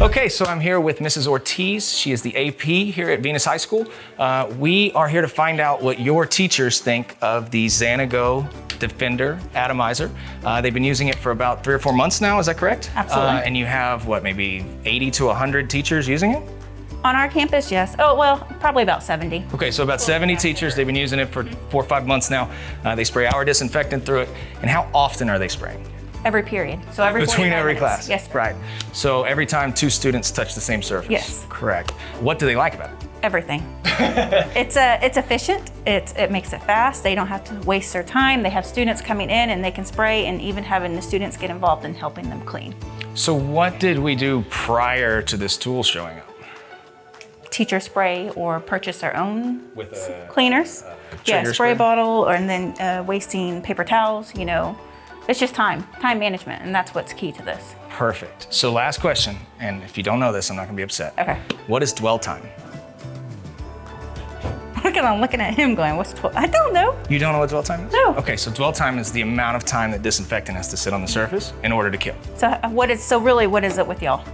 Okay, so I'm here with Mrs. Ortiz. She is the AP here at Venus High School. We are here to find out what your teachers think of the Xanigo Defender Atomizer. They've been using it for about 3 or 4 months now, is that correct? Absolutely. And you have, what, maybe 80 to 100 teachers using it? On our campus, yes. Oh, well, probably about 70. Okay, so about 70 teachers. They've been using it for 4 or 5 months now. They spray our disinfectant through it. And how often are they spraying? Every period. So every Between 45 every minutes. class? Yes. Right. So every time 2 students touch the same surface? Yes. Correct. What do they like about it? Everything. It's efficient. It makes it fast. They don't have to waste their time. They have students coming in and they can spray, and even having the students get involved in helping them clean. So what did we do prior to this tool showing up? Teacher spray or purchase their own With cleaners. Yeah, trigger spray bottle, and then wasting paper towels, you know. It's just time management, and that's what's key to this. Perfect. So last question, and if you don't know this, I'm not gonna be upset. Okay. What is dwell time? I'm looking at him going, what's 12? I don't know. You don't know what dwell time is? No. Okay, so dwell time is the amount of time that disinfectant has to sit on the surface in order to kill. So really, what is it with y'all?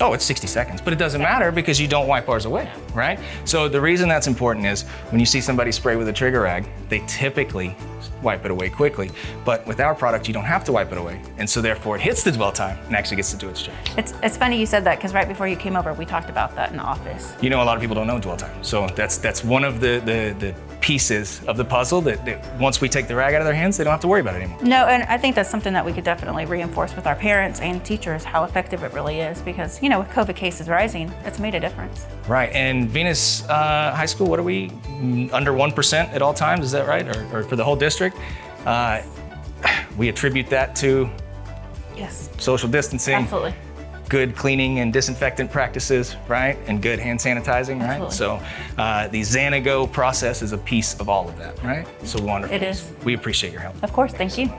Oh, it's 60 seconds, but it doesn't matter because you don't wipe ours away, right? So the reason that's important is when you see somebody spray with a trigger rag, they typically wipe it away quickly. But with our product, you don't have to wipe it away. And so therefore it hits the dwell time and actually gets to do its job. It's funny you said that, because right before you came over, we talked about that in the office. You know, a lot of people don't know dwell time. So that's one of the pieces of the puzzle that once we take the rag out of their hands, they don't have to worry about it anymore. No, and I think that's something that we could definitely reinforce with our parents and teachers, how effective it really is, because, you know, with COVID cases rising, it's made a difference. Right, and Venus High School, what are we, under 1% at all times, is that right? Or for the whole district? We attribute that to Yes. social distancing. Absolutely. Good cleaning and disinfectant practices, right? And good hand sanitizing, right? Absolutely. So the Xanigo process is a piece of all of that, right? So wonderful. It is. We appreciate your help. Of course, thank you.